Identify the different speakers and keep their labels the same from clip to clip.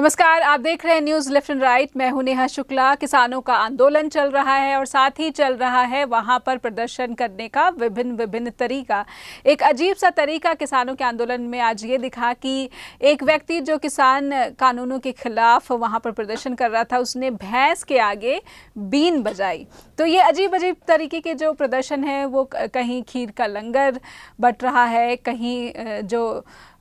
Speaker 1: नमस्कार, आप देख रहे हैं न्यूज़ लेफ्ट एंड राइट। मैं हूं नेहा शुक्ला। किसानों का आंदोलन चल रहा है और साथ ही चल रहा है वहां पर प्रदर्शन करने का विभिन्न तरीका। एक अजीब सा तरीका किसानों के आंदोलन में आज ये दिखा कि एक व्यक्ति जो किसान कानूनों के खिलाफ वहां पर प्रदर्शन कर रहा था, उसने भैंस के आगे बीन बजाई। तो ये अजीब तरीके के जो प्रदर्शन है वो कहीं खीर का लंगर बट रहा है, कहीं जो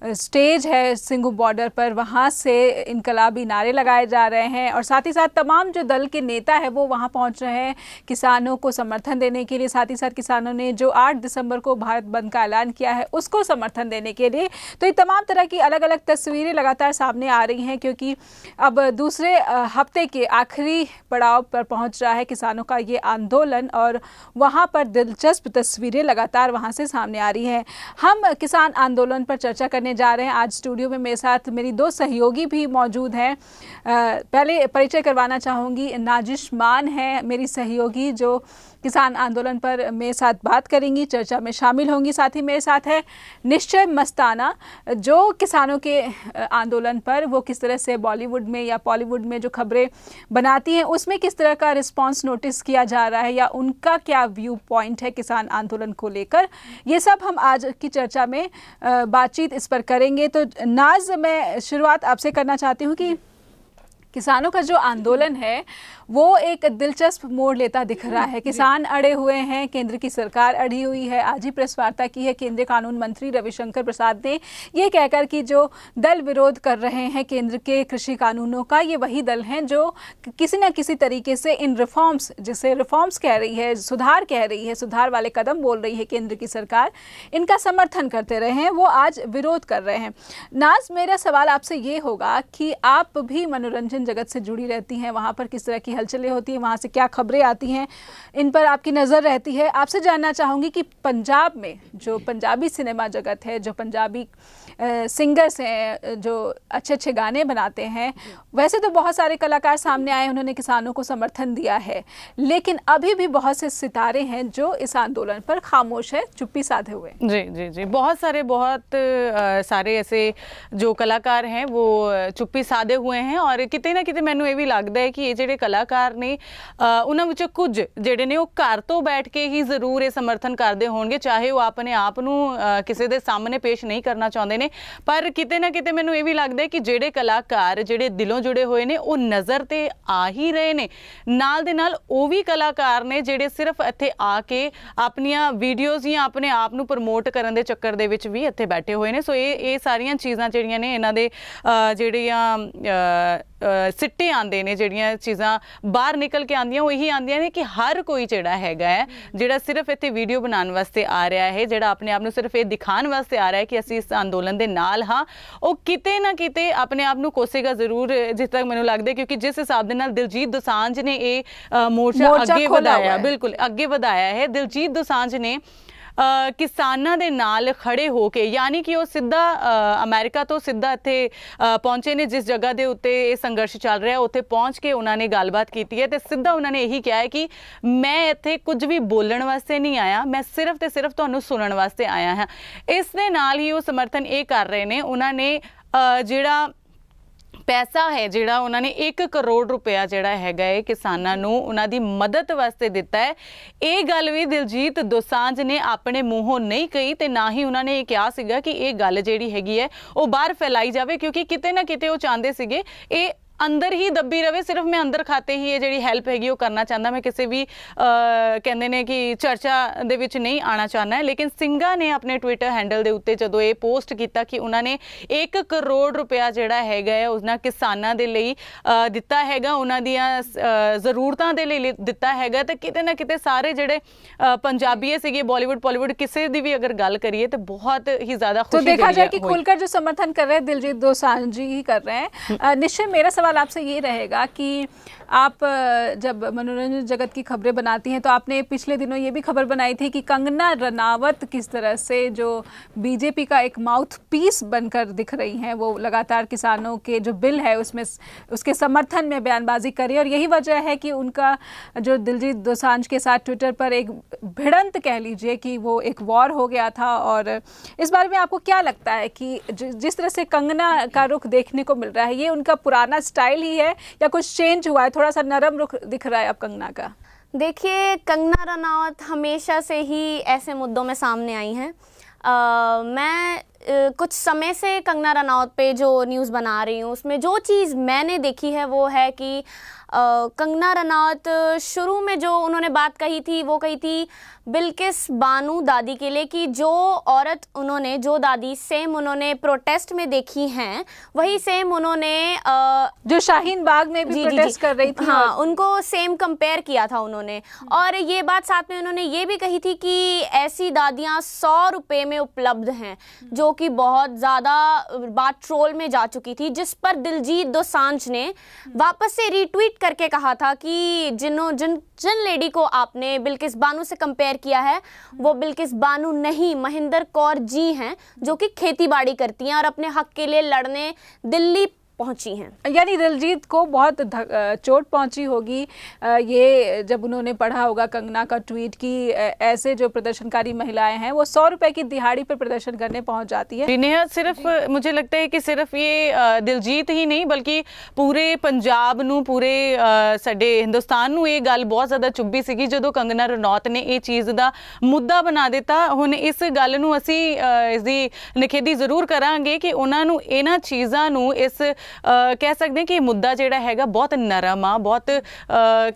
Speaker 1: स्टेज है सिंघू बॉर्डर पर वहाँ से इनकलाबी नारे लगाए जा रहे हैं और साथ ही साथ तमाम जो दल के नेता है वो वहाँ पहुँच रहे हैं किसानों को समर्थन देने के लिए। साथ ही साथ किसानों ने जो 8 दिसंबर को भारत बंद का ऐलान किया है उसको समर्थन देने के लिए। तो ये तमाम तरह की अलग अलग तस्वीरें लगातार सामने आ रही हैं, क्योंकि अब दूसरे हफ्ते के आखिरी पड़ाव पर पहुँच रहा है किसानों का ये आंदोलन और वहाँ पर दिलचस्प तस्वीरें लगातार वहाँ से सामने आ रही हैं। हम किसान आंदोलन पर चर्चा करने जा रहे हैं। आज स्टूडियो में मेरे साथ मेरी 2 सहयोगी भी मौजूद हैं। पहले परिचय करवाना चाहूँगी, नाजिश मान है मेरी सहयोगी जो किसान आंदोलन पर मेरे साथ बात करेंगी, चर्चा में शामिल होंगी। साथ ही मेरे साथ है निश्चय मस्ताना जो किसानों के आंदोलन पर वो किस तरह से बॉलीवुड में या बॉलीवुड में जो खबरें बनाती हैं उसमें किस तरह का रिस्पांस नोटिस किया जा रहा है या उनका क्या व्यू पॉइंट है किसान आंदोलन को लेकर। ये सब हम आज की चर्चा में बातचीत इस पर करेंगे। तो नाज, मैं शुरुआत आपसे करना चाहती हूँ कि किसानों का जो आंदोलन है वो एक दिलचस्प मोड़ लेता दिख रहा है। किसान अड़े हुए हैं, केंद्र की सरकार अड़ी हुई है। आज ही प्रेस वार्ता की है केंद्रीय कानून मंत्री रविशंकर प्रसाद ने, ये कहकर कि जो दल विरोध कर रहे हैं केंद्र के कृषि कानूनों का, ये वही दल हैं जो किसी न किसी तरीके से इन रिफॉर्म्स, जिसे रिफॉर्म्स कह रही है, सुधार कह रही है, सुधार वाले कदम बोल रही है केंद्र की सरकार, इनका समर्थन करते रहे हैं, वो आज विरोध कर रहे हैं। नाज, मेरा सवाल आपसे ये होगा कि आप भी मनोरंजन जगत से जुड़ी रहती हैं, वहाँ पर किस तरह की हलचलें होती हैं, वहाँ से क्या खबरें आती हैं, इन पर आपकी नज़र रहती है। आपसे जानना चाहूँगी कि पंजाब में जो पंजाबी सिनेमा जगत है, जो पंजाबी सिंगर्स हैं जो अच्छे अच्छे गाने बनाते हैं, वैसे तो बहुत सारे कलाकार सामने आए, उन्होंने किसानों को समर्थन दिया है, लेकिन अभी भी बहुत से सितारे हैं जो इस आंदोलन पर खामोश है, चुप्पी साधे हुए।
Speaker 2: जी जी जी, बहुत सारे ऐसे जो कलाकार हैं वो चुप्पी साधे हुए हैं और किते ना किते मैनू ये भी लगता है कि ये ਜਿਹੜੇ कलाकार ने उन्हां विचों कुछ ਜਿਹੜੇ ਨੇ ਉਹ घर तो बैठ के ही जरूर ये समर्थन करते होणगे, चाहे वो अपने आप नूं किसी दे सामने पेश नहीं करना चाहते ने, पर किते ना किते मैनू ये भी लगता है कि ਜਿਹੜੇ कलाकार ਜਿਹੜੇ दिलों जुड़े हुए ने वो नज़र ते आ ही रहे ने, नाल दे नाल ਉਹ भी कलाकार ने ਜਿਹੜੇ सिर्फ ਇੱਥੇ आ के अपनियां वीडियोज़ या अपने आप नूं प्रमोट करन दे चक्कर दे विच भी ਇੱਥੇ बैठे हुए ने। सो ये सारियां चीज़ां ਜਿਹੜੀਆਂ ने इन्हां दे ਜਿਹੜੀਆਂ सिट्टे आंदे ने, ਜਿਹੜੀਆਂ चीज़ां बाहर निकल के आंदियां वो यही आंदियां ने कि हर कोई ਜਿਹੜਾ हैगा है ਜਿਹੜਾ सिर्फ ਇੱਥੇ वीडियो बनाने वास्ते आ रहा है, ਜਿਹੜਾ अपने आप नूं सिर्फ ये दिखाने वास्ते आ रहा है कि असीं इस अंदोलन दे नाल हाँ, वो किते ना किते अपने आप नूं कोसेगा जरूर, जिस तक मैनूं लगदा है, क्योंकि जिस हिसाब दे नाल दिलजीत दोसांझ ने ये मोर्चा अगे वधाया, बिल्कुल अगे वधाया है। दिलजीत दोसांझ ने किसानां दे नाल खड़े हो के, यानी कि वो सीधा अमेरिका तो सीधा इत्थे पहुंचे ने, जिस जगह दे उत्ते ये संघर्ष चल रहा है उत्थे पहुंच के उन्होंने गलबात की है तो सीधा उन्होंने यही कहा है कि मैं इत्थे कुछ भी बोलण वास्ते नहीं आया, मैं सिर्फ ते सिर्फ तुहानूं सुनण वास्ते आया हाँ। इस दे नाल ही वो समर्थन ये कर रहे ने, उन्होंने जिहड़ा पैसा है जिहड़ा उन्होंने 1 करोड़ रुपया जिहड़ा हैगा है किसानां नूं उन्हां दी मदद वास्ते दिता है। ये गल भी दिलजीत दोसांझ ने अपने मूहों नहीं कही ते ना ही उन्होंने ये कहा सीगा कि ये गल जिहड़ी हैगी है वो बाहर फैलाई जावे, क्योंकि किते ना किते वो चाहते सीगे ये अंदर ही दबी रहे, सिर्फ मैं अंदर खाते ही ये जी हैल्प हैगी वो करना चाहता, मैं किसी भी कहते ने कि चर्चा दे विच नहीं आना चाहना है। लेकिन सिंघा ने अपने ट्विटर हैंडल के उत्ते जो ये पोस्ट किया कि उन्होंने 1 करोड़ रुपया जिहड़ा हैगा है उन्हां किसानां दे लई दिता हैगा, उन्हां दियां जरूरतां दे लई दिता हैगा, तो किते ना किते सारे जिहड़े पंजाबी सीगे बॉलीवुड किसी दी भी अगर गल करिए तो बहुत ही ज़्यादा खुशी,
Speaker 1: तो देखा जाए कि खुलकर जो समर्थन कर रहे हैं दिलजीत दोसांझ ही कर रहे हैं। निश्चय, मेरा सवाल आपसे ये रहेगा कि आप जब मनोरंजन जगत की खबरें बनाती हैं तो आपने पिछले दिनों ये भी खबर बनाई थी कि कंगना रनावत किस तरह से जो बीजेपी का एक माउथ पीस बनकर दिख रही हैं, वो लगातार किसानों के जो बिल है उसमें उसके समर्थन में बयानबाजी कर रही है, और यही वजह है कि उनका जो दिलजीत दोसांझ के साथ ट्विटर पर एक भिड़ंत कह लीजिए कि वो एक वॉर हो गया था। और इस बारे में आपको क्या लगता है कि जिस तरह से कंगना का रुख देखने को मिल रहा है, ये उनका पुराना स्टाइल ही है या कुछ चेंज हुआ है, थोड़ा सा नरम रुख दिख रहा है अब कंगना का?
Speaker 3: देखिए, कंगना रनावत हमेशा से ही ऐसे मुद्दों में सामने आई हैं। मैं कुछ समय से कंगना रनावत पे जो न्यूज़ बना रही हूँ उसमें जो चीज़ मैंने देखी है वो है कि कंगना रनावत शुरू में जो उन्होंने बात कही थी वो कही थी बिल्किस बानो दादी के लिए कि जो औरत उन्होंने, जो दादी सेम उन्होंने प्रोटेस्ट में देखी हैं वही सेम उन्होंने
Speaker 1: जो शाहीन बाग में भी प्रोटेस्ट कर रही थी,
Speaker 3: हाँ, उनको सेम कंपेयर किया था उन्होंने। और ये बात साथ में उन्होंने ये भी कही थी कि ऐसी दादियाँ 100 रुपये में उपलब्ध हैं, जो कि बहुत ज़्यादा बात ट्रोल में जा चुकी थी, जिस पर दिलजीत दोसांझ ने वापस से रीट्वीट करके कहा था कि जिन लेडी को आपने बिल्किस बानो से कंपेयर किया है वो बिल्किस बानो नहीं, महेंद्र कौर जी हैं, जो कि खेती बाड़ी करती हैं और अपने हक के लिए लड़ने दिल्ली पहुंची हैं।
Speaker 1: यानी दिलजीत को बहुत चोट पहुंची होगी ये जब उन्होंने पढ़ा होगा कंगना का ट्वीट कि ऐसे जो प्रदर्शनकारी महिलाएं हैं वो 100 रुपए की दिहाड़ी पर प्रदर्शन करने पहुंच जाती है।
Speaker 2: नेहा, सिर्फ मुझे लगता है कि सिर्फ ये दिलजीत ही नहीं बल्कि पूरे पंजाब ਨੂੰ, पूरे ਸਾਡੇ ਹਿੰਦੁਸਤਾਨ ਨੂੰ ਇਹ ਗੱਲ ਬਹੁਤ ਜ਼ਿਆਦਾ ਚੁੱਭੀ ਸੀਗੀ ਜਦੋਂ ਕੰਗਨਾ ਰਣੌਤ ਨੇ ਇਹ ਚੀਜ਼ ਦਾ ਮੁੱਦਾ ਬਣਾ ਦਿੱਤਾ। ਹੁਣ ਇਸ ਗੱਲ ਨੂੰ ਅਸੀਂ ਇਸ ਦੀ ਨਿਖੇਧੀ ਜ਼ਰੂਰ ਕਰਾਂਗੇ ਕਿ ਉਹਨਾਂ ਨੂੰ ਇਹਨਾਂ ਚੀਜ਼ਾਂ ਨੂੰ ਇਸ कह सकते हैं कि मुद्दा जिहड़ा हैगा बहुत नरम आ, बहुत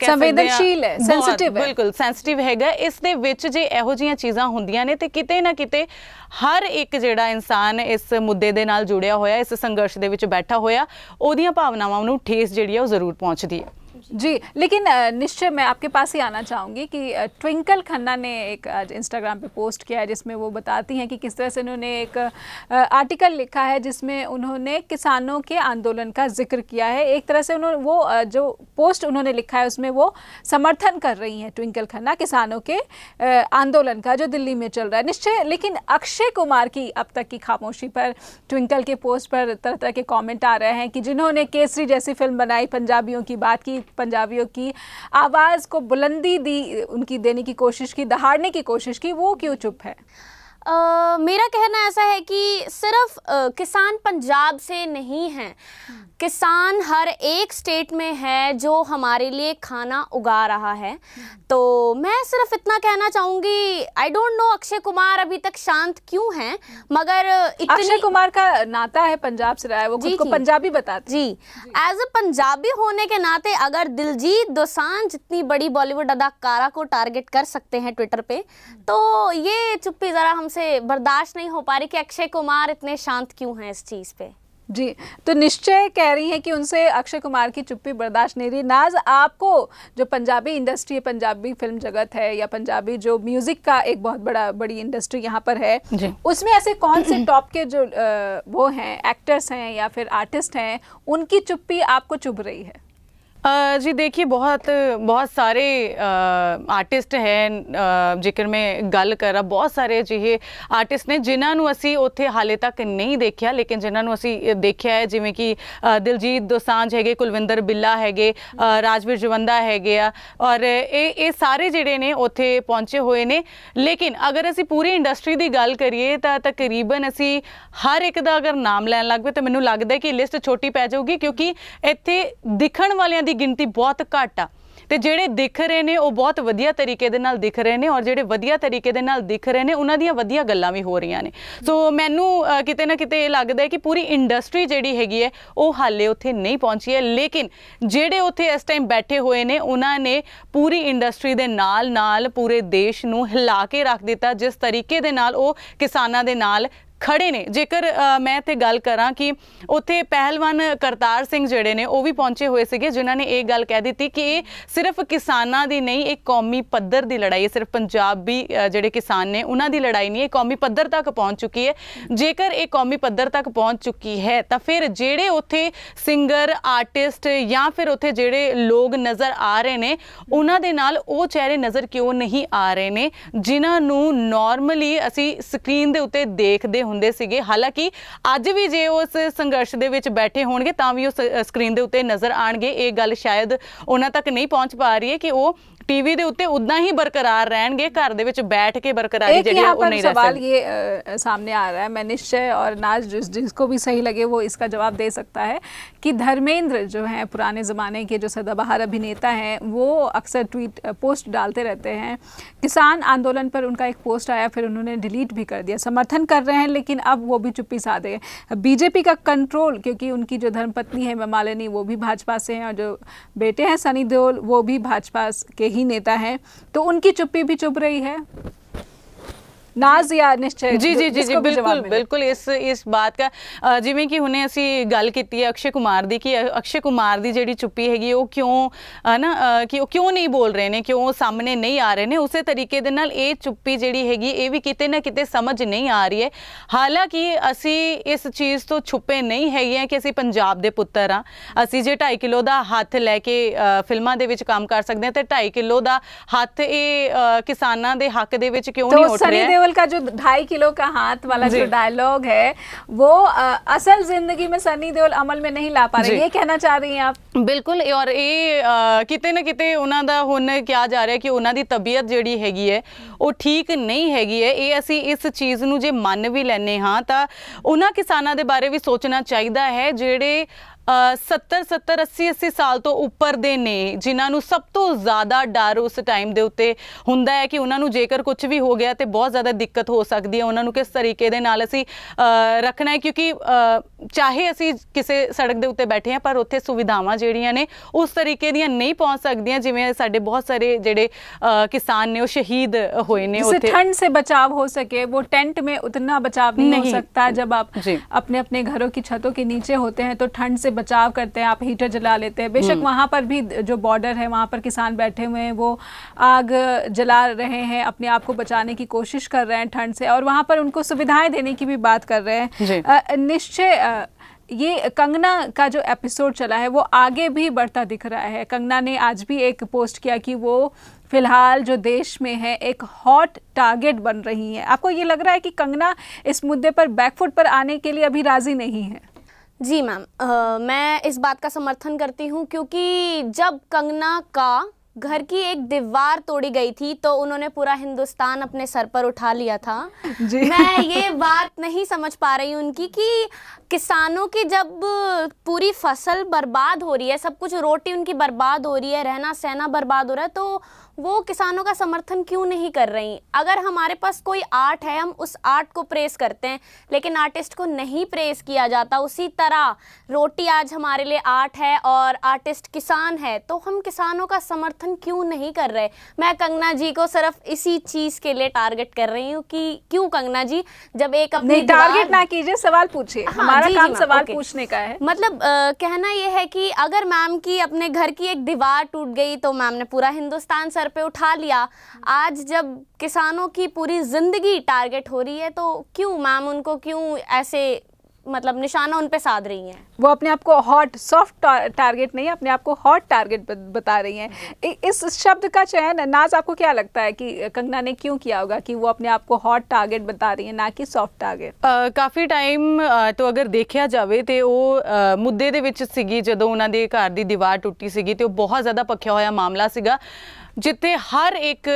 Speaker 1: संवेदनशील है, सेंसिटिव है,
Speaker 2: बिल्कुल सेंसिटिव हैगा। इस दे विच जे इहो जिहियां चीज़ां हुंदियां ने ते किते ना किते हर एक जिहड़ा इंसान इस मुद्दे दे नाल जुड़िया होया, इस संघर्ष दे विच बैठा होया, ओहदियां भावनावां नूं ठेस जिहड़ी आ ओह जरूर पहुंचदी है।
Speaker 1: जी, लेकिन निश्चय मैं आपके पास ही आना चाहूँगी कि ट्विंकल खन्ना ने एक आज इंस्टाग्राम पे पोस्ट किया है जिसमें वो बताती हैं कि किस तरह से उन्होंने एक आर्टिकल लिखा है जिसमें उन्होंने किसानों के आंदोलन का जिक्र किया है। एक तरह से उन्होंने वो जो पोस्ट उन्होंने लिखा है उसमें वो समर्थन कर रही हैं ट्विंकल खन्ना किसानों के आंदोलन का जो दिल्ली में चल रहा है। निश्चय, लेकिन अक्षय कुमार की अब तक की खामोशी पर ट्विंकल के पोस्ट पर तरह तरह के कॉमेंट आ रहे हैं कि जिन्होंने केसरी जैसी फिल्म बनाई, पंजाबियों की बात की, पंजाबियों की आवाज़ को बुलंदी दी, उनकी देने की कोशिश की, दहाड़ने की कोशिश की, वो क्यों चुप है?
Speaker 3: मेरा कहना ऐसा है कि सिर्फ किसान पंजाब से नहीं हैं, किसान हर एक स्टेट में है जो हमारे लिए खाना उगा रहा है। तो मैं सिर्फ इतना कहना चाहूँगी, I don't know Akshay Kumar अभी तक शांत क्यों हैं, मगर
Speaker 1: अक्षय कुमार का नाता है पंजाब से रहा है, वो खुद को पंजाबी बताते
Speaker 3: जी। एज अ पंजाबी होने के नाते अगर दिलजीत दोसांझ जितनी बड़ी बॉलीवुड अदाकारा को टारगेट कर सकते हैं ट्विटर पे, तो ये चुप्पी ज़रा हमसे बर्दाश्त नहीं हो पा रही कि अक्षय कुमार इतने शांत क्यों हैं इस चीज़ पे।
Speaker 1: जी, तो निश्चय कह रही हैं कि उनसे अक्षय कुमार की चुप्पी बर्दाश्त नहीं रही। नाज, आपको जो पंजाबी इंडस्ट्री है, पंजाबी फिल्म जगत है या पंजाबी जो म्यूजिक का एक बहुत बड़ी इंडस्ट्री यहाँ पर है, उसमें ऐसे कौन से टॉप के जो वो हैं, एक्टर्स हैं या फिर आर्टिस्ट हैं, उनकी चुप्पी आपको चुभ रही है?
Speaker 2: जी देखिए, बहुत सारे आर्टिस्ट हैं, जेकर मैं गल करा, बहुत सारे अजिहे आर्टिस्ट ने जिन्होंने असी उत्थे हाले तक नहीं देखा, लेकिन जिन्होंने असी देखा है, जिमें कि दिलजीत दोसांझ है, कुलविंदर बिल्ला है, राजवीर जवंदा है, और ये सारे जिहड़े ने उत्थे पहुंचे हुए ने। लेकिन अगर असी पूरी इंडस्ट्री की गल करिए तो तकरीबन असी हर एक का अगर नाम लैन लग पे तो मैनूं लगदा है कि लिस्ट छोटी पै जाऊगी, क्योंकि इत्थे दिखण वालियां दी गिनती बहुत घट आ ते ਜਿਹੜੇ दिख रहे ने वो बहुत वधिया तरीके दे नाल दिख रहे ने, और ਜਿਹੜੇ वधिया तरीके दे नाल दिख रहे ने उन्हां दीयां वधिया गल्लां भी हो रही ने। सो मैनू किते ना किते लगदा है कि पूरी इंडस्ट्री जिहड़ी हैगी है वो हाले उत्थे नहीं पहुंची है, लेकिन ਜਿਹੜੇ उत्थे इस टाइम बैठे हुए ने उन्हां ने पूरी इंडस्ट्री दे नाल नाल पूरे देश नूं हिला के रख दिता, जिस तरीके दे नाल वो किसानां दे नाल खड़े ने। जेकर मैं इत्थे गल करां कि उत्थे पहलवान करतार सिंह जिहड़े ने वो भी पहुंचे हुए सीगे, जिन्हां ने ये गल कह दी कि ये सिर्फ किसानां दी नहीं, एक कौमी पद्धर दी लड़ाई है, सिर्फ पंजाबी जिहड़े किसान ने उन्हां दी लड़ाई नहीं, ये कौमी पद्धर तक पहुंच चुकी है। जेकर ये कौमी पद्धर तक पहुंच चुकी है तो फिर जिहड़े उत्थे सिंगर आर्टिस्ट या फिर उत्थे जिहड़े लोग नज़र आ रहे ने उन्हां दे नाल वो चेहरे नज़र क्यों नहीं आ रहे ने जिन्हां नूं नॉर्मली असी स्क्रीन दे उत्ते देखदे हुंदे सीगे। हालांकि अज भी जे उस संघर्ष दे विच बैठे होणगे तां भी उस स्क्रीन दे उत्ते नज़र आणगे। ये गल शायद उन्हां तक नहीं पहुंच पा रही है कि वो टीवी दे उत्ते उदां ही बरकरार रहणगे, घर दे विच बैठ के बरकरारी जिहड़ी है वो नहीं रह सकदी।
Speaker 1: सवाल ये सामने आ रहा है, मैं निश्चय और नाज जिसको भी सही लगे वो इसका जवाब दे सकता है कि धर्मेंद्र जो हैं पुराने ज़माने के जो सदाबहार अभिनेता हैं वो अक्सर ट्वीट पोस्ट डालते रहते हैं। किसान आंदोलन पर उनका एक पोस्ट आया, फिर उन्होंने डिलीट भी कर दिया। समर्थन कर रहे हैं लेकिन अब वो भी चुप्पी साधे। बीजेपी का कंट्रोल, क्योंकि उनकी जो धर्मपत्नी है मालिनी वो भी भाजपा से हैं और जो बेटे हैं सनी देओल वो भी भाजपा के ही नेता हैं, तो उनकी चुप्पी भी चुप रही है। नाज या निश्चय
Speaker 2: जी जी जी जी बिल्कुल बिल्कुल इस बात का जिवें कि हुणे असी गल कीती है अक्षय कुमार दी कि अक्षय कुमार दी जिहड़ी चुप्पी हैगी वो क्यों ना कि वो क्यों नहीं बोल रहे ने, क्यों सामने नहीं आ रहे ने, उस तरीके दे नाल ये चुप्पी जिहड़ी हैगी ये भी किते ना किते समझ नहीं आ रही है। हालांकि असी इस चीज़ तो छुपे नहीं हैगे कि असी पंजाब दे पुत्तर हाँ, असी जे 2.5 किलो का हथ लैके फिल्मां दे विच काम कर सकते हैं तो 2.5 किलो का हथ ये किसानां दे हक दे विच क्यों नहीं उठ रहा है।
Speaker 1: का जो 2.5 किलो का हाथ वाला जो डायलॉग है वो असल जिंदगी में सनी देओल अमल में नहीं ला पा रहे, ये कहना चाह रही हैं आप?
Speaker 2: बिल्कुल, और ये किते ना किते उन्हां दा हुण क्या जा रहा है कि उन्हां दी तबीयत जिहड़ी हैगी है वो ठीक नहीं हैगी है। ये असी इस चीज़ नूं जे मन भी लैने हाँ तां उन्हां किसानां दे बारे भी सोचना चाहिदा है जिहड़े 70-80 साल तो उपर दे ने, जिन्होंने सब तो ज़्यादा डर उस टाइम के उत्ते हुंदा है कि उन्होंने जेकर कुछ भी हो गया तो बहुत ज़्यादा दिक्कत हो सकती है। उन्होंने किस तरीके दे नाल असी रखना है, क्योंकि चाहे असी किसी सड़क के उत्ते बैठे हैं पर उत्थे सुविधावां जिहड़ियां ने उस तरीके दियां नहीं पहुँच सकदियां जिवें साडे बहुत सारे जिहड़े किसान ने वो शहीद होए ने।
Speaker 1: उत्थे ठंड से बचाव हो सके, वो टेंट में उतना बचाव नहीं हो सकता। जब आप अपने अपने घरों की छतों के नीचे होते हैं तो ठंड से बचाव करते हैं, आप हीटर जला लेते हैं। बेशक वहां पर भी जो बॉर्डर है वहां पर किसान बैठे हुए हैं, वो आग जला रहे हैं, अपने आप को बचाने की कोशिश कर रहे हैं ठंड से, और वहां पर उनको सुविधाएं देने की भी बात कर रहे हैं। निश्चय ये कंगना का जो एपिसोड चला है वो आगे भी बढ़ता दिख रहा है। कंगना ने आज भी एक पोस्ट किया कि वो फिलहाल जो देश में है एक हॉट टारगेट बन रही है। आपको ये लग रहा है कि कंगना इस मुद्दे पर बैकफुट पर आने के लिए अभी राजी नहीं है?
Speaker 3: जी मैम, मैं इस बात का समर्थन करती हूँ, क्योंकि जब कंगना का घर की एक दीवार तोड़ी गई थी तो उन्होंने पूरा हिंदुस्तान अपने सर पर उठा लिया था। मैं ये बात नहीं समझ पा रही हूँ उनकी कि किसानों की जब पूरी फसल बर्बाद हो रही है, सब कुछ, रोटी उनकी बर्बाद हो रही है, रहना सहना बर्बाद हो रहा है, तो वो किसानों का समर्थन क्यों नहीं कर रही? अगर हमारे पास कोई आर्ट है, हम उस आर्ट को प्रेस करते हैं, लेकिन आर्टिस्ट को नहीं प्रेस किया जाता। उसी तरह रोटी आज हमारे लिए आर्ट है और आर्टिस्ट किसान है, तो हम किसानों का समर्थन क्यों नहीं कर रहे? मैं कंगना जी को सिर्फ इसी चीज़ के लिए टारगेट कर रही हूँ कि क्यों कंगना जी, जब एक अपनी
Speaker 1: टारगेट ना कीजिए, सवाल पूछिए। हमारा काम सवाल पूछने का है।
Speaker 3: मतलब कहना यह है कि अगर मैम की अपने घर की एक दीवार टूट गई तो मैम ने पूरा हिंदुस्तान सर पे उठा लिया। आज जब किसानों की पूरी जिंदगी टारगेट हो रही है तो क्यों मैम उनको क्यों ऐसे मतलब निशाना उन पे साध रही हैं?
Speaker 1: वो अपने आप को हॉट सॉफ्ट टारगेट नहीं, अपने आप को हॉट टारगेट बता रही हैं। इस शब्द का चयन, नाज, आपको क्या लगता है कि कंगना ने क्यों किया होगा कि वो अपने आप को हॉट टारगेट बता रही है, ना कि सॉफ्ट टारगेट?
Speaker 2: काफ़ी टाइम तो अगर देखा जाए तो वो मुद्दे दे विच सीगी जदों उन्हां दे घर दी दीवार टुटी सीगी तो बहुत ज़्यादा पक्या होया मामला सीगा, जिथे हर एक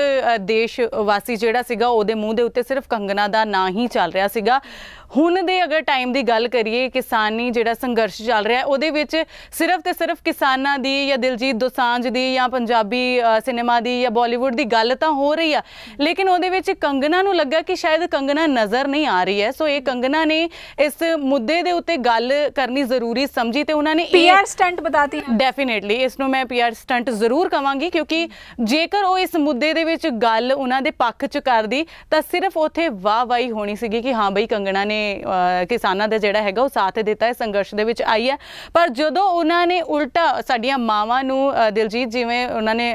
Speaker 2: देश वासी जिहड़ा सीगा ओहदे मूँह दे उत्ते सिर्फ कंगना दा नां ही चल रहा सीगा। हुण दे अगर टाइम की गल करिए, किसानी जिहड़ा संघर्ष चल रहा है उहदे विच सिर्फ तो सिर्फ किसानां दी या दिलजीत दोसांझ दी या पंजाबी सिनेमा दी या बॉलीवुड की गल तो हो रही है, लेकिन उहदे विच कंगना नूं लगा कि शायद कंगना नज़र नहीं आ रही है। सो ये कंगना ने इस मुद्दे दे उत्ते गल करनी जरूरी समझी तो उन्होंने
Speaker 1: PR स्टंट बताती है।
Speaker 2: डेफिनेटली इसनूं मैं PR स्टंट जरूर कहांगी, क्योंकि जेकर वो इस मुद्दे दे विच गल उन्हां दे पक्ष च करदी तां सिर्फ उत्थे वाह वाही होनी सीगी कि हाँ बई कंगना ने किसानां दा जिहड़ा हैगा वो साथ दिता है, संघर्ष दे विच आई है। पर जदों उन्हां ने उल्टा साडीआं मावां नूं दिलजीत जिवें उन्हां ने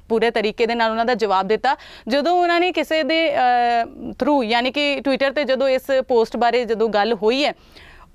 Speaker 2: पूरे तरीके दे नाल उन्हां दा जवाब दिता, जदों उन्हां ने किसी दे थ्रू यानी कि ट्विटर ते जदों इस पोस्ट बारे जदों गल होई है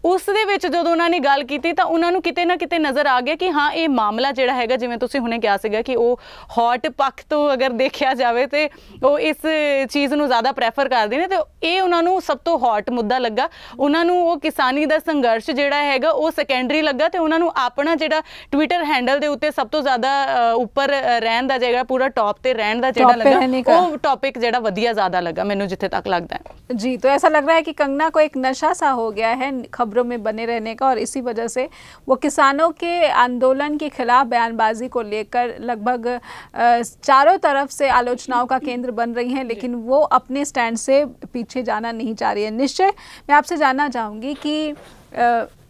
Speaker 2: उस दे विच जदों उन्हां ने गल कीती तां उन्हां नूं किते ना किते नज़र आ गया कि हाँ ये मामला जिहड़ा हैगा जिवें तुसीं हुणे कहा सीगा कि वो हॉट पक्ष तो अगर देखिया जावे ते वो इस चीज़ नूं ज़्यादा प्रैफर करदे ने, तो ये उन्हां नूं सब तो हॉट मुद्दा लगा। उन्हां नूं वो किसानी दा संघर्ष जिहड़ा हैगा वो सैकेंडरी लगा ते उन्हां नूं अपना जिहड़ा ट्विटर हैंडल दे उत्ते सब तो ज़्यादा उपर रहण दा जिहड़ा पूरा टॉप ते रहण दा जिहड़ा लगा वो टॉपिक जिहड़ा वधिया ज़्यादा लगा मैनूं जिथे तक लगदा है।
Speaker 1: जी, तो ऐसा लग रहा है कि कंगना को एक नशा सा हो गया है खबरों में बने रहने का, और इसी वजह से वो किसानों के आंदोलन के खिलाफ बयानबाजी को लेकर लगभग चारों तरफ से आलोचनाओं का केंद्र बन रही हैं, लेकिन वो अपने स्टैंड से पीछे जाना नहीं चाह रही है। निश्चय मैं आपसे जानना चाहूँगी कि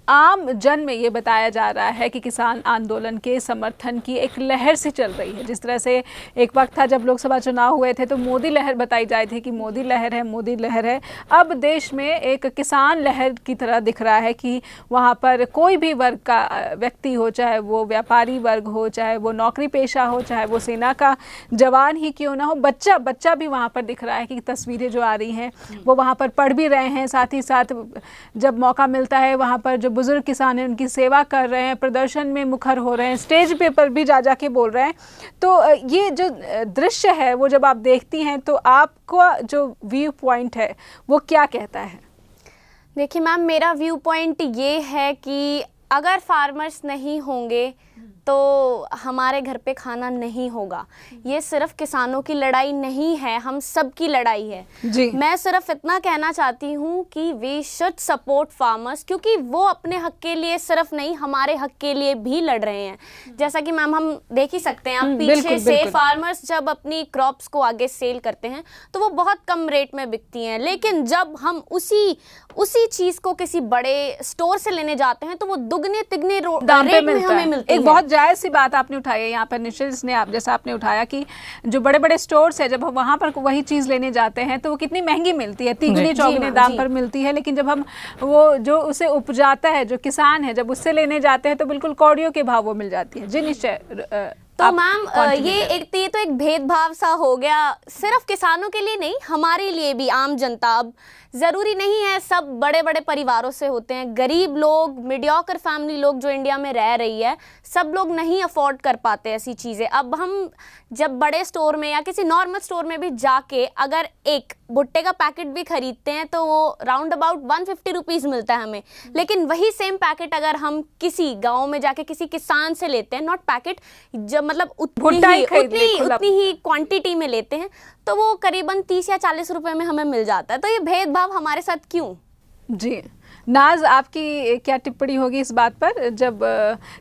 Speaker 1: आम जन में ये बताया जा रहा है कि किसान आंदोलन के समर्थन की एक लहर सी चल रही है। जिस तरह से एक वक्त था जब लोकसभा चुनाव हुए थे तो मोदी लहर बताई जाती थी कि मोदी लहर है, मोदी लहर है। अब देश में एक किसान लहर की तरह दिख रहा है कि वहाँ पर कोई भी वर्ग का व्यक्ति हो, चाहे वो व्यापारी वर्ग हो, चाहे वो नौकरी पेशा हो, चाहे वो सेना का जवान ही क्यों ना हो, बच्चा भी वहाँ पर दिख रहा है कि तस्वीरें जो आ रही हैं वो वहाँ पर पढ़ भी रहे हैं, साथ ही साथ जब मौका मिलता है वहाँ पर जो बुजुर्ग किसान हैं उनकी सेवा कर रहे हैं, प्रदर्शन में मुखर हो रहे हैं, स्टेज पे पर भी जा के बोल रहे हैं। तो ये जो दृश्य है वो जब आप देखती हैं तो आपका जो व्यू पॉइंट है वो क्या कहता है?
Speaker 3: देखिए मैम, मेरा व्यू पॉइंट ये है कि अगर फार्मर्स नहीं होंगे तो हमारे घर पे खाना नहीं होगा। ये सिर्फ किसानों की लड़ाई नहीं है, हम सब की लड़ाई है जी। मैं सिर्फ इतना कहना चाहती हूँ कि वी शुड सपोर्ट फार्मर्स, क्योंकि वो अपने हक के लिए सिर्फ नहीं हमारे हक के लिए भी लड़ रहे हैं। जैसा कि मैम हम देख ही सकते हैं, आप पीछे से फार्मर्स जब अपनी क्रॉप्स को आगे सेल करते हैं तो वो बहुत कम रेट में बिकती हैं, लेकिन जब हम उसी चीज को किसी बड़े स्टोर से लेने जाते हैं तो वो दुगने तिगने रेट में हमें मिलती है।
Speaker 1: बहुत जायज सी बात आपने उठाई है यहाँ पर निश्चित, इसने आप जैसा आपने उठाया कि जो बड़े बड़े स्टोर्स है जब हम वहाँ पर वही चीज़ लेने जाते हैं तो वो कितनी महंगी मिलती है, तिगने चौगुने दाम पर मिलती है। लेकिन जब हम वो जो उसे उपजाता है, जो किसान है, जब उससे लेने जाते हैं तो बिल्कुल कौड़ियों के भाव वो मिल जाती है। जी निश्चय।
Speaker 3: तो मैम ये तो एक भेदभाव सा हो गया, सिर्फ किसानों के लिए नहीं, हमारे लिए भी, आम जनता। अब ज़रूरी नहीं है सब बड़े बड़े परिवारों से होते हैं, गरीब लोग, मीडियोकर फैमिली लोग जो इंडिया में रह रही है, सब लोग नहीं अफोर्ड कर पाते ऐसी चीज़ें। अब हम जब बड़े स्टोर में या किसी नॉर्मल स्टोर में भी जाके अगर एक भुट्टे का पैकेट भी खरीदते हैं तो वो राउंड अबाउट 150 रुपीज़ मिलता है हमें, लेकिन वही सेम पैकेट अगर हम किसी गाँव में जाके किसी किसान से लेते हैं, नॉट पैकेट, जब मतलब उतनी ही क्वांटिटी में लेते हैं तो वो करीबन 30 या 40 रुपए में हमें मिल जाता है। तो ये भेदभाव हमारे साथ क्यों?
Speaker 1: जी नाज, आपकी क्या टिप्पणी होगी इस बात पर? जब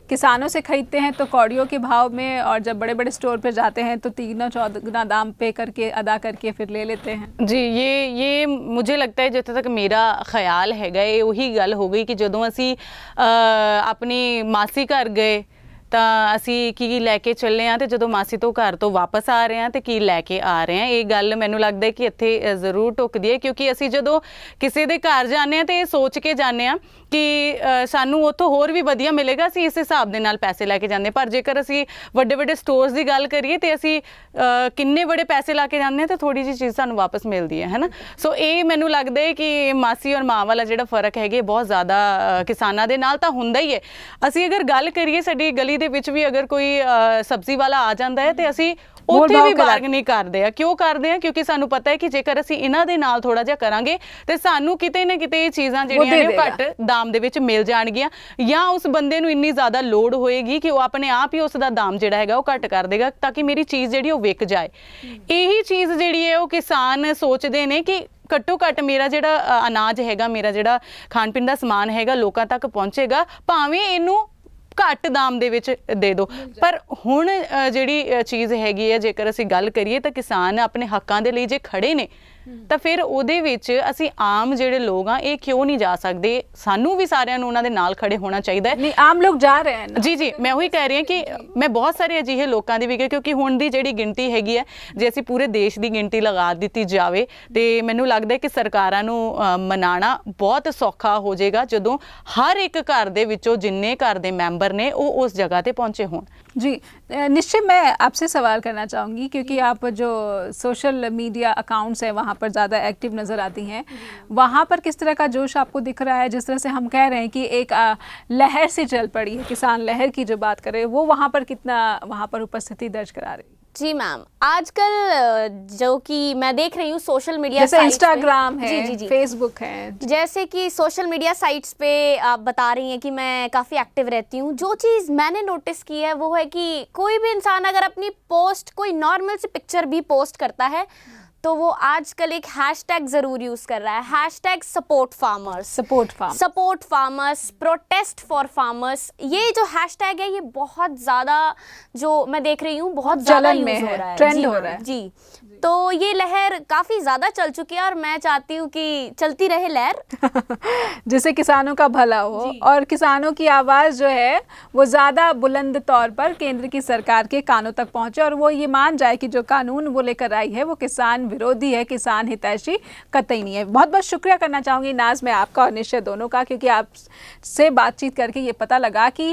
Speaker 1: किसानों से खरीदते हैं तो कौड़ियों के भाव में, और जब बड़े बड़े स्टोर पे जाते हैं तो 3-4 दाम पे करके अदा करके फिर ले लेते हैं।
Speaker 2: जी, ये मुझे लगता है जिथे तक मेरा ख्याल हैगा ये वही गल हो गई कि जदों असी अपनी मासी घर गए ਤਾਂ ਅਸੀਂ ਕੀ ਲੈ ਕੇ ਚੱਲੇ ਆ ਤੇ ਜਦੋਂ ਮਾਸੀ ਤੋਂ ਘਰ ਤੋਂ ਵਾਪਸ ਆ ਰਹੇ ਆ ਤੇ ਕੀ ਲੈ ਕੇ ਆ ਰਹੇ ਆ। ਇਹ ਗੱਲ ਮੈਨੂੰ ਲੱਗਦਾ ਕਿ ਇੱਥੇ ਜ਼ਰੂਰ ਟੁੱਕਦੀ ਹੈ, ਕਿਉਂਕਿ ਅਸੀਂ ਜਦੋਂ ਕਿਸੇ ਦੇ ਘਰ ਜਾਂਦੇ ਆ ਤੇ ਇਹ ਸੋਚ ਕੇ ਜਾਂਦੇ ਆ ਕਿ ਸਾਨੂੰ ਉੱਥੋਂ ਹੋਰ ਵੀ ਵਧੀਆ ਮਿਲੇਗਾ, ਅਸੀਂ ਇਸ ਹਿਸਾਬ ਦੇ ਨਾਲ ਪੈਸੇ ਲੈ ਕੇ ਜਾਂਦੇ। ਪਰ ਜੇਕਰ ਅਸੀਂ ਵੱਡੇ ਵੱਡੇ ਸਟੋਰਸ ਦੀ ਗੱਲ ਕਰੀਏ ਤੇ ਅਸੀਂ ਕਿੰਨੇ ਬੜੇ ਪੈਸੇ ਲਾ ਕੇ ਜਾਂਦੇ ਆ ਤੇ ਥੋੜੀ ਜਿਹੀ ਚੀਜ਼ ਸਾਨੂੰ ਵਾਪਸ ਮਿਲਦੀ ਹੈ ਨਾ। ਸੋ ਇਹ ਮੈਨੂੰ ਲੱਗਦਾ ਹੈ ਕਿ ਮਾਸੀ ਔਰ ਮਾਂ ਵਾਲਾ ਜਿਹੜਾ ਫਰਕ ਹੈਗੇ ਬਹੁਤ ਜ਼ਿਆਦਾ ਕਿਸਾਨਾਂ ਦੇ ਨਾਲ ਤਾਂ ਹੁੰਦਾ ਹੀ ਹੈ। ਅਸੀਂ ਅਗਰ ਗੱਲ ਕਰੀਏ ਸਾਡੀ ਗਲੀ ਦੇ ਵਿੱਚ ਵੀ ਅਗਰ ਕੋਈ ਸਬਜ਼ੀ ਵਾਲਾ ਆ ਜਾਂਦਾ ਹੈ ਤੇ ਅਸੀਂ ਉੱਥੇ ਵੀ ਬਾਰਗਨਿੰਗ ਕਰਦੇ ਆ। ਕਿਉਂ ਕਰਦੇ ਆ? ਕਿਉਂਕਿ ਸਾਨੂੰ ਪਤਾ ਹੈ ਕਿ ਜੇਕਰ ਅਸੀਂ ਇਹਨਾਂ ਦੇ ਨਾਲ ਥੋੜਾ ਜਿਹਾ ਕਰਾਂਗੇ ਤੇ ਸਾਨੂੰ ਕਿਤੇ ਨਾ ਕਿਤੇ ਇਹ ਚੀਜ਼ਾਂ ਜਿਹੜੀਆਂ ਨੇ ਘੱਟ ਦਾਮ ਦੇ ਵਿੱਚ ਮਿਲ ਜਾਣਗੀਆਂ, ਜਾਂ ਉਸ ਬੰਦੇ ਨੂੰ ਇੰਨੀ ਜ਼ਿਆਦਾ ਲੋੜ ਹੋਏਗੀ ਕਿ ਉਹ ਆਪਣੇ ਆਪ ਹੀ ਉਸ ਦਾ ਦਾਮ ਜਿਹੜਾ ਹੈਗਾ ਉਹ ਘੱਟ ਕਰ ਦੇਗਾ ਤਾਂ ਕਿ ਮੇਰੀ ਚੀਜ਼ ਜਿਹੜੀ ਉਹ ਵਿਕ ਜਾਏ। ਇਹੀ ਚੀਜ਼ ਜਿਹੜੀ ਹੈ ਉਹ ਕਿਸਾਨ ਸੋਚਦੇ ਨੇ ਕਿ ਘੱਟੋ ਘੱਟ ਮੇਰਾ ਜਿਹੜਾ ਅਨਾਜ ਹੈਗਾ, ਮੇਰਾ ਜਿਹੜਾ ਖਾਣ ਪੀਣ ਦਾ ਸਮਾਨ ਹੈਗਾ ਲੋਕਾਂ ਤੱਕ ਪਹੁੰਚੇਗਾ, ਭਾਵੇਂ ਇਹਨੂੰ ਘੱਟ ਦਾਮ ਦੇ ਵਿੱਚ ਦੇ ਦਿਓ। ਪਰ ਹੁਣ ਜਿਹੜੀ ਚੀਜ਼ ਹੈਗੀ ਹੈ, ਜੇਕਰ ਅਸੀਂ ਗੱਲ ਕਰੀਏ ਤਾਂ ਕਿਸਾਨ ਆਪਣੇ ਹੱਕਾਂ ਦੇ ਲਈ ਜੇ ਖੜੇ ਨੇ ਤਾਂ ਫਿਰ ਉਹਦੇ ਵਿੱਚ ਅਸੀਂ ਆਮ ਜਿਹੜੇ ਲੋਕ ਆ ਇਹ ਕਿਉਂ ਨਹੀਂ ਜਾ ਸਕਦੇ? ਸਾਨੂੰ ਵੀ ਸਾਰਿਆਂ ਨੂੰ ਉਹਨਾਂ ਦੇ ਨਾਲ ਖੜੇ ਹੋਣਾ ਚਾਹੀਦਾ ਹੈ।
Speaker 1: ਨਹੀਂ, ਆਮ ਲੋਕ ਜਾ ਰਹੇ ਹਨ।
Speaker 2: ਜੀ ਜੀ, ਮੈਂ ਉਹੀ ਕਹਿ ਰਹੀ ਹਾਂ ਕਿ ਮੈਂ ਬਹੁਤ ਸਾਰੇ ਅਜਿਹੇ ਲੋਕਾਂ ਦੀ ਵੀ ਕਿਉਂਕਿ ਹੁਣ ਦੀ ਜਿਹੜੀ ਗਿਣਤੀ ਹੈਗੀ ਹੈ, ਜੇ ਅਸੀਂ ਪੂਰੇ ਦੇਸ਼ ਦੀ ਗਿਣਤੀ ਲਗਾ ਦਿੱਤੀ ਜਾਵੇ ਤੇ ਮੈਨੂੰ ਲੱਗਦਾ ਕਿ ਸਰਕਾਰਾਂ ਨੂੰ ਮਨਾਉਣਾ ਬਹੁਤ ਸੌਖਾ ਹੋ ਜਾਏਗਾ ਜਦੋਂ ਹਰ ਇੱਕ ਘਰ ਦੇ ਵਿੱਚੋਂ ਜਿੰਨੇ ਘਰ ਦੇ ਮੈਂਬਰ ਨੇ ਉਹ उस जगह पे पहुंचे हों।
Speaker 1: जी निश्चय, मैं आपसे सवाल करना चाहूँगी क्योंकि आप जो सोशल मीडिया अकाउंट्स हैं वहाँ पर ज़्यादा एक्टिव नज़र आती हैं, वहाँ पर किस तरह का जोश आपको दिख रहा है? जिस तरह से हम कह रहे हैं कि एक लहर सी चल पड़ी है, किसान लहर की जो बात करें, वो वहाँ पर कितना वहाँ पर उपस्थिति दर्ज करा रही है?
Speaker 3: जी मैम, आजकल जो कि मैं देख रही हूँ सोशल मीडिया,
Speaker 1: जैसे इंस्टाग्राम है,
Speaker 3: जी,
Speaker 1: फेसबुक है,
Speaker 3: जैसे कि सोशल मीडिया साइट्स पे आप बता रही हैं कि मैं काफ़ी एक्टिव रहती हूँ। जो चीज़ मैंने नोटिस की है वो है कि कोई भी इंसान अगर अपनी पोस्ट, कोई नॉर्मल सी पिक्चर भी पोस्ट करता है तो वो आजकल एक हैशटैग ज़रूर यूज़ कर रहा है, hashtag support farmers, protest for farmers. ये जो हैशटैग है ये बहुत ज़्यादा, जो मैं देख रही हूँ, बहुत ज़्यादा यूज़ हो रहा है,
Speaker 1: ट्रेंड हो रहा है।
Speaker 3: जी, तो ये लहर काफ़ी ज़्यादा चल चुकी है और मैं चाहती हूँ कि चलती रहे लहर
Speaker 1: जिससे किसानों का भला हो और किसानों की आवाज़ जो है वो ज़्यादा बुलंद तौर पर केंद्र की सरकार के कानों तक पहुँचे और वो ये मान जाए कि जो कानून वो लेकर आई है वो किसान विरोधी है, किसान हितैषी कतई नहीं है। बहुत बहुत शुक्रिया करना चाहूँगी नाज मैं आपका और निश्चय दोनों का, क्योंकि आपसे बातचीत करके ये पता लगा कि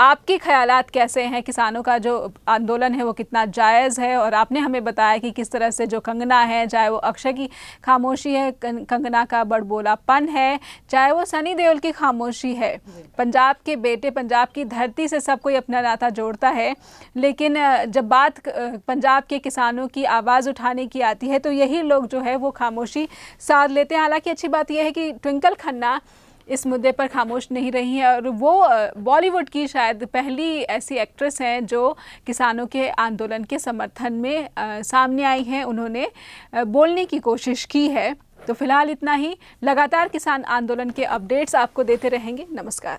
Speaker 1: आपके ख़यालात कैसे हैं, किसानों का जो आंदोलन है वो कितना जायज़ है। और आपने हमें बताया कि किस तरह से जो कंगना है, चाहे वो अक्षय की खामोशी है, कंगना का बड़बोलापन है, चाहे वो सनी देओल की खामोशी है, पंजाब के बेटे, पंजाब की धरती से सब कोई अपना नाता जोड़ता है। लेकिन जब बात पंजाब के किसानों की आवाज़ उठाने की आती है तो यही लोग जो है वो खामोशी साध लेते हैं। हालांकि अच्छी बात यह है कि ट्विंकल खन्ना इस मुद्दे पर खामोश नहीं रही है और वो बॉलीवुड की शायद पहली ऐसी एक्ट्रेस हैं जो किसानों के आंदोलन के समर्थन में सामने आई हैं। उन्होंने बोलने की कोशिश की है। तो फिलहाल इतना ही। लगातार किसान आंदोलन के अपडेट्स आपको देते रहेंगे। नमस्कार।